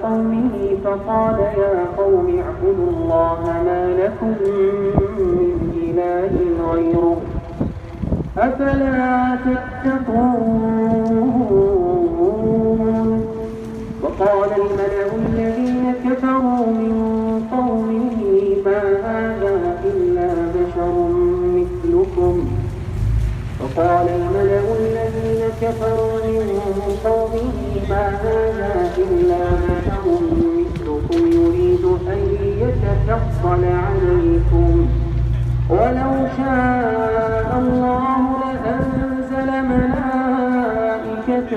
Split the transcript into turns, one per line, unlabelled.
قومه فقال يا قوم اعبدوا الله ما لكم من إله غيره أفلا تتقون. وقال الملأ الذين كفروا من قومه ما هذا إلا بشر مثلكم وقال الملأ الذين كفروا من قومه ما هذا إلا بشر مثلكم يريد أن يتفضل عليكم ولو شاء الله لأنزل ملائكة